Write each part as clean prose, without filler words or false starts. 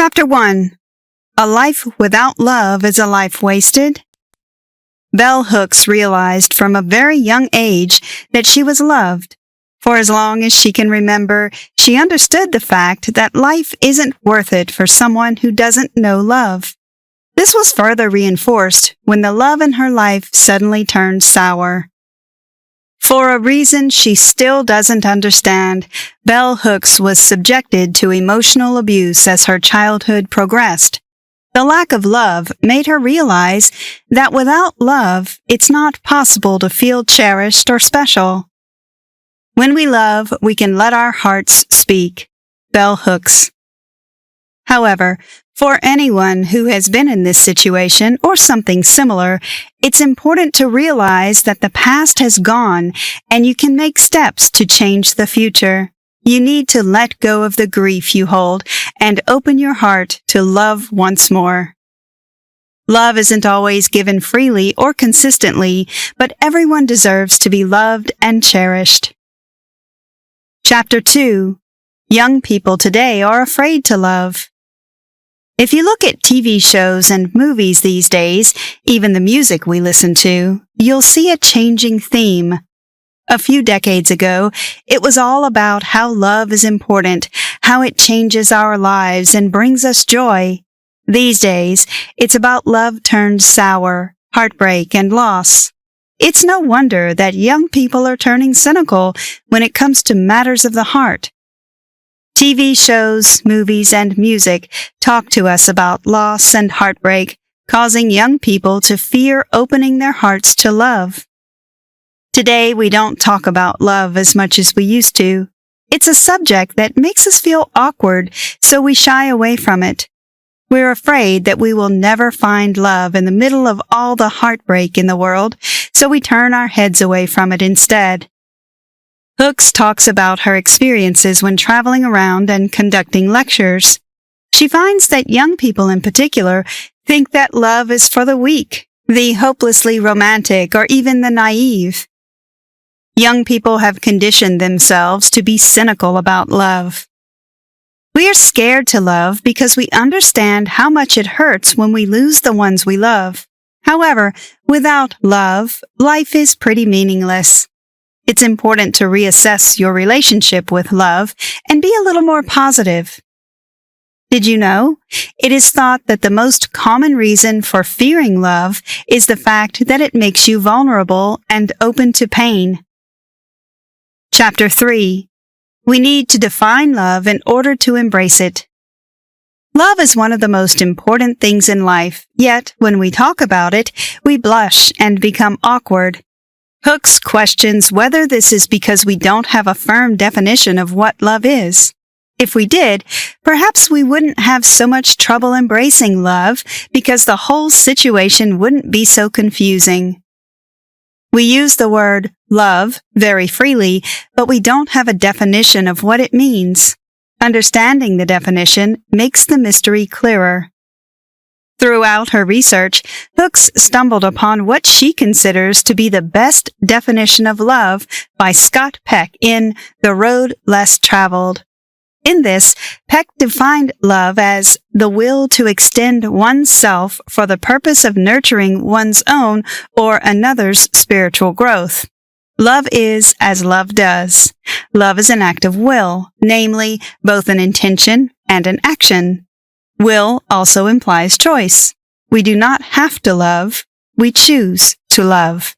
Chapter 1. A Life Without Love is a Life Wasted. Bell Hooks realized from a very young age that she was loved. For as long as she can remember, she understood the fact that life isn't worth it for someone who doesn't know love. This was further reinforced when the love in her life suddenly turned sour. For a reason she still doesn't understand, Bell Hooks was subjected to emotional abuse as her childhood progressed. The lack of love made her realize that without love, it's not possible to feel cherished or special. When we love, we can let our hearts speak. Bell Hooks. However, for anyone who has been in this situation or something similar, it's important to realize that the past has gone and you can make steps to change the future. You need to let go of the grief you hold and open your heart to love once more. Love isn't always given freely or consistently, but everyone deserves to be loved and cherished. Chapter 2. Young people today are afraid to love. If you look at TV shows and movies these days, even the music we listen to, you'll see a changing theme. A few decades ago, it was all about how love is important, how it changes our lives and brings us joy. These days, it's about love turned sour, heartbreak, and loss. It's no wonder that young people are turning cynical when it comes to matters of the heart. TV shows, movies, and music talk to us about loss and heartbreak, causing young people to fear opening their hearts to love. Today, we don't talk about love as much as we used to. It's a subject that makes us feel awkward, so we shy away from it. We're afraid that we will never find love in the middle of all the heartbreak in the world, so we turn our heads away from it instead. Hooks talks about her experiences when traveling around and conducting lectures. She finds that young people in particular think that love is for the weak, the hopelessly romantic, or even the naive. Young people have conditioned themselves to be cynical about love. We are scared to love because we understand how much it hurts when we lose the ones we love. However, without love, life is pretty meaningless. It's important to reassess your relationship with love and be a little more positive. Did you know? It is thought that the most common reason for fearing love is the fact that it makes you vulnerable and open to pain. Chapter 3. We need to define love in order to embrace it. Love is one of the most important things in life, yet when we talk about it, we blush and become awkward. Hooks questions whether this is because we don't have a firm definition of what love is. If we did, perhaps we wouldn't have so much trouble embracing love because the whole situation wouldn't be so confusing. We use the word love very freely, but we don't have a definition of what it means. Understanding the definition makes the mystery clearer. Throughout her research, Hooks stumbled upon what she considers to be the best definition of love by Scott Peck in The Road Less Traveled. In this, Peck defined love as the will to extend oneself for the purpose of nurturing one's own or another's spiritual growth. Love is as love does. Love is an act of will, namely, both an intention and an action. Will also implies choice. We do not have to love, we choose to love.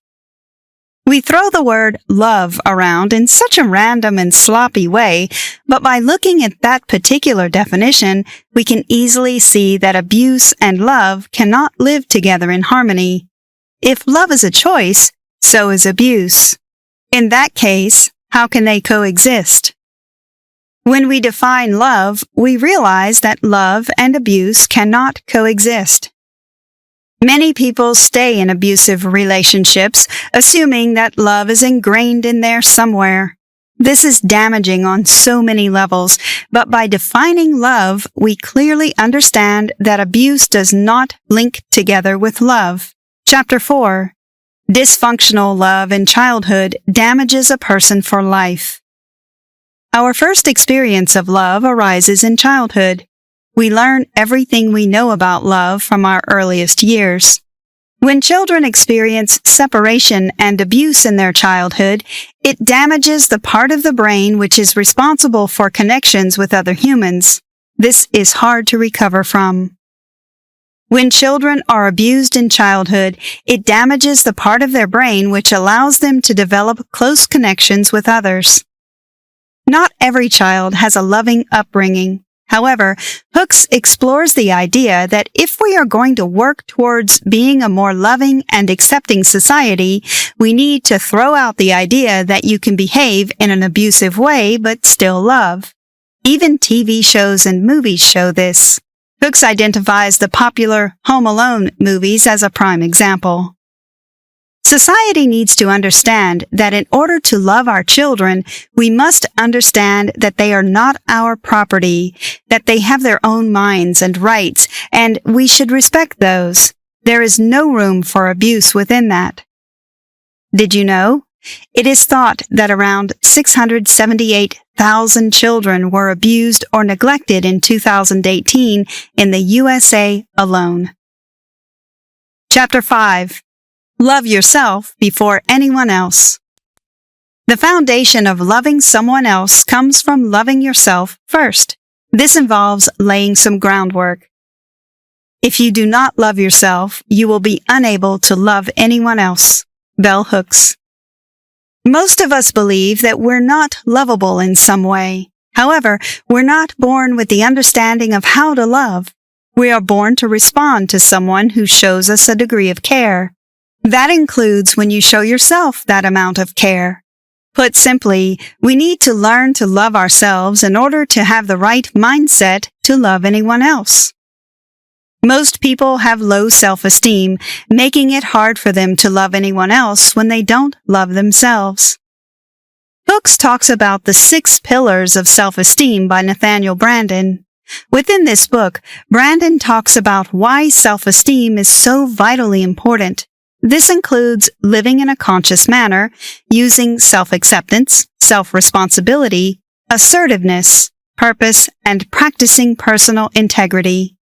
We throw the word love around in such a random and sloppy way, but by looking at that particular definition, we can easily see that abuse and love cannot live together in harmony. If love is a choice, so is abuse. In that case, how can they coexist? When we define love, we realize that love and abuse cannot coexist. Many people stay in abusive relationships, assuming that love is ingrained in there somewhere. This is damaging on so many levels, but by defining love, we clearly understand that abuse does not link together with love. Chapter 4. Dysfunctional love in childhood damages a person for life. Our first experience of love arises in childhood. We learn everything we know about love from our earliest years. When children experience separation and abuse in their childhood, it damages the part of the brain which is responsible for connections with other humans. This is hard to recover from. When children are abused in childhood, it damages the part of their brain which allows them to develop close connections with others. Not every child has a loving upbringing. However, Hooks explores the idea that if we are going to work towards being a more loving and accepting society, we need to throw out the idea that you can behave in an abusive way but still love. Even TV shows and movies show this. Hooks identifies the popular Home Alone movies as a prime example. Society needs to understand that in order to love our children, we must understand that they are not our property, that they have their own minds and rights, and we should respect those. There is no room for abuse within that. Did you know? It is thought that around 678,000 children were abused or neglected in 2018 in the USA alone. Chapter 5. Love yourself before anyone else. The foundation of loving someone else comes from loving yourself first. This involves laying some groundwork. If you do not love yourself, you will be unable to love anyone else. Bell Hooks. Most of us believe that we're not lovable in some way. However, we're not born with the understanding of how to love. We are born to respond to someone who shows us a degree of care. That includes when you show yourself that amount of care. Put simply, we need to learn to love ourselves in order to have the right mindset to love anyone else. Most people have low self-esteem, making it hard for them to love anyone else when they don't love themselves. Hooks talks about the 6 pillars of self-esteem by Nathaniel Branden. Within this book, Branden talks about why self-esteem is so vitally important. This includes living in a conscious manner, using self-acceptance, self-responsibility, assertiveness, purpose, and practicing personal integrity.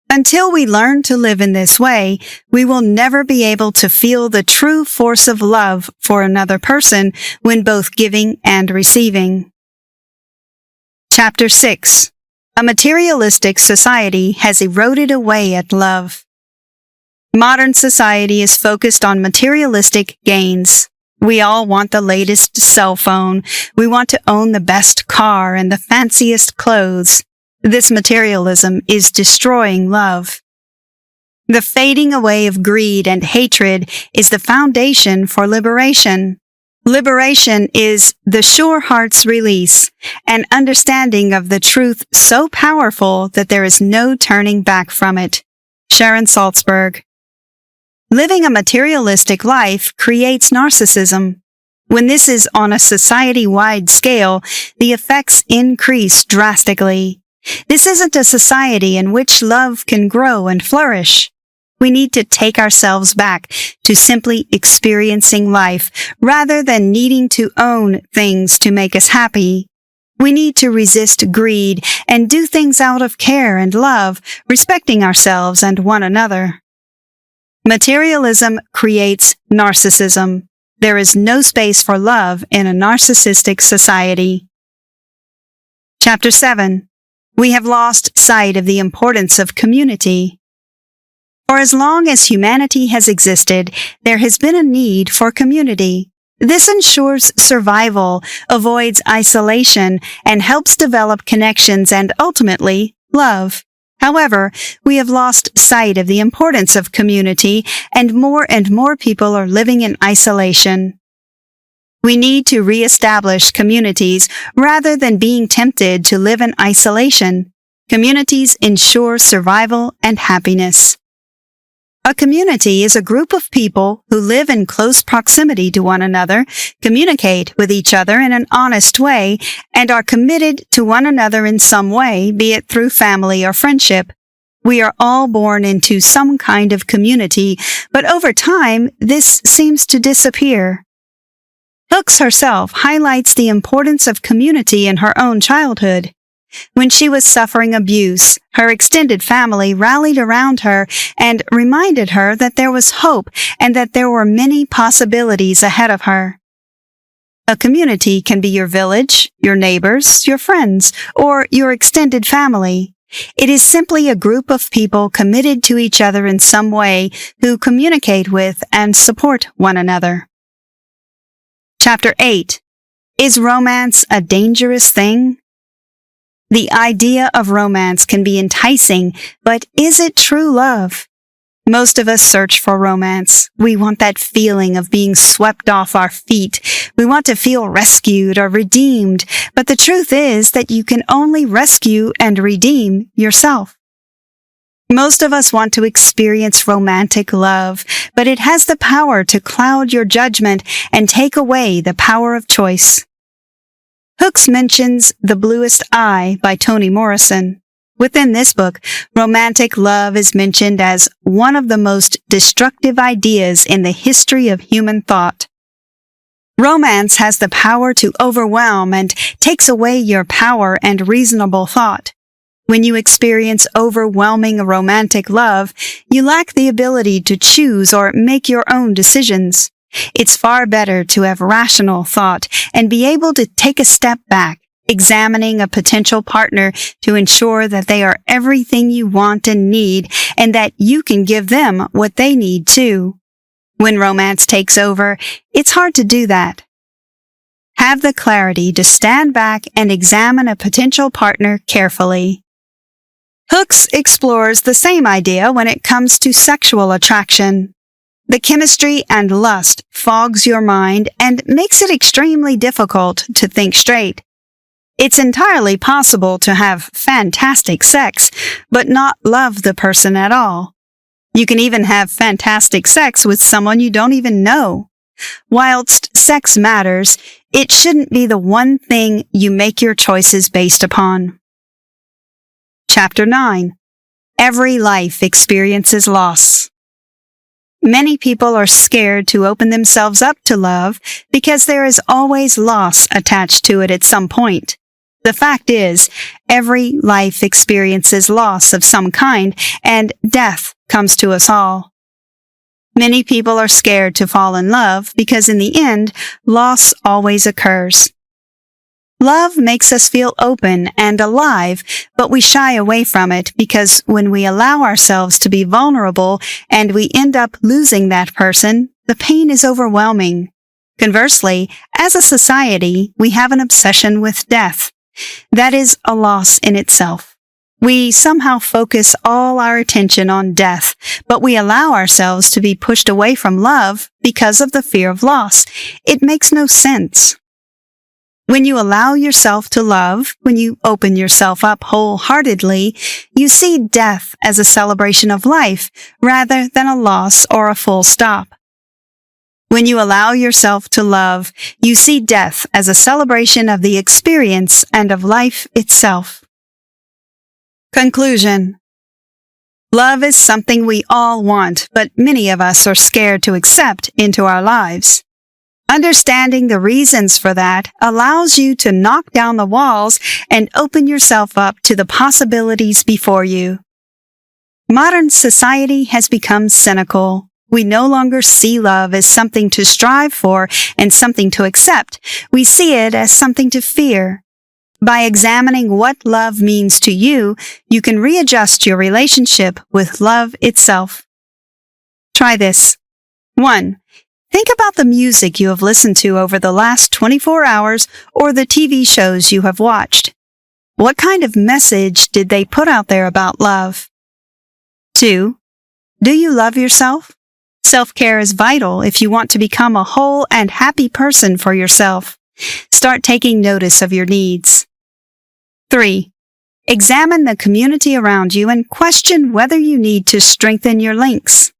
Until we learn to live in this way, we will never be able to feel the true force of love for another person when both giving and receiving. Chapter 6. A materialistic society has eroded away at love. Modern society is focused on materialistic gains. We all want the latest cell phone. We want to own the best car and the fanciest clothes. This materialism is destroying love. The fading away of greed and hatred is the foundation for liberation. Liberation is the sure heart's release, an understanding of the truth so powerful that there is no turning back from it. Sharon Salzberg. Living a materialistic life creates narcissism. When this is on a society-wide scale, the effects increase drastically. This isn't a society in which love can grow and flourish. We need to take ourselves back to simply experiencing life rather than needing to own things to make us happy. We need to resist greed and do things out of care and love, respecting ourselves and one another. Materialism creates narcissism. There is no space for love in a narcissistic society. Chapter 7. We have lost sight of the importance of community. For as long as humanity has existed, there has been a need for community. This ensures survival, avoids isolation, and helps develop connections and ultimately, love. However, we have lost sight of the importance of community, and more people are living in isolation. We need to reestablish communities rather than being tempted to live in isolation. Communities ensure survival and happiness. A community is a group of people who live in close proximity to one another, communicate with each other in an honest way, and are committed to one another in some way, be it through family or friendship. We are all born into some kind of community, but over time, this seems to disappear. Hooks herself highlights the importance of community in her own childhood. When she was suffering abuse, her extended family rallied around her and reminded her that there was hope and that there were many possibilities ahead of her. A community can be your village, your neighbors, your friends, or your extended family. It is simply a group of people committed to each other in some way who communicate with and support one another. Chapter 8. Is romance a dangerous thing? The idea of romance can be enticing, but is it true love? Most of us search for romance. We want that feeling of being swept off our feet. We want to feel rescued or redeemed, but the truth is that you can only rescue and redeem yourself. Most of us want to experience romantic love, but it has the power to cloud your judgment and take away the power of choice. Hooks mentions The Bluest Eye by Toni Morrison. Within this book, romantic love is mentioned as one of the most destructive ideas in the history of human thought. Romance has the power to overwhelm and takes away your power and reasonable thought. When you experience overwhelming romantic love, you lack the ability to choose or make your own decisions. It's far better to have rational thought and be able to take a step back, examining a potential partner to ensure that they are everything you want and need and that you can give them what they need too. When romance takes over, it's hard to do that. Have the clarity to stand back and examine a potential partner carefully. Hooks explores the same idea when it comes to sexual attraction. The chemistry and lust fogs your mind and makes it extremely difficult to think straight. It's entirely possible to have fantastic sex, but not love the person at all. You can even have fantastic sex with someone you don't even know. Whilst sex matters, it shouldn't be the one thing you make your choices based upon. Chapter 9. Every life experiences loss. Many people are scared to open themselves up to love because there is always loss attached to it at some point. The fact is, every life experiences loss of some kind, and death comes to us all. Many people are scared to fall in love because in the end, loss always occurs. Love makes us feel open and alive, but we shy away from it because when we allow ourselves to be vulnerable and we end up losing that person, the pain is overwhelming. Conversely, as a society, we have an obsession with death. That is a loss in itself. We somehow focus all our attention on death, but we allow ourselves to be pushed away from love because of the fear of loss. It makes no sense. When you allow yourself to love, when you open yourself up wholeheartedly, you see death as a celebration of life rather than a loss or a full stop. When you allow yourself to love, you see death as a celebration of the experience and of life itself. Conclusion. Love is something we all want, but many of us are scared to accept into our lives. Understanding the reasons for that allows you to knock down the walls and open yourself up to the possibilities before you. Modern society has become cynical. We no longer see love as something to strive for and something to accept. We see it as something to fear. By examining what love means to you, you can readjust your relationship with love itself. Try this. 1. Think about the music you have listened to over the last 24 hours or the TV shows you have watched. What kind of message did they put out there about love? 2. Do you love yourself? Self-care is vital if you want to become a whole and happy person for yourself. Start taking notice of your needs. 3. Examine the community around you and question whether you need to strengthen your links.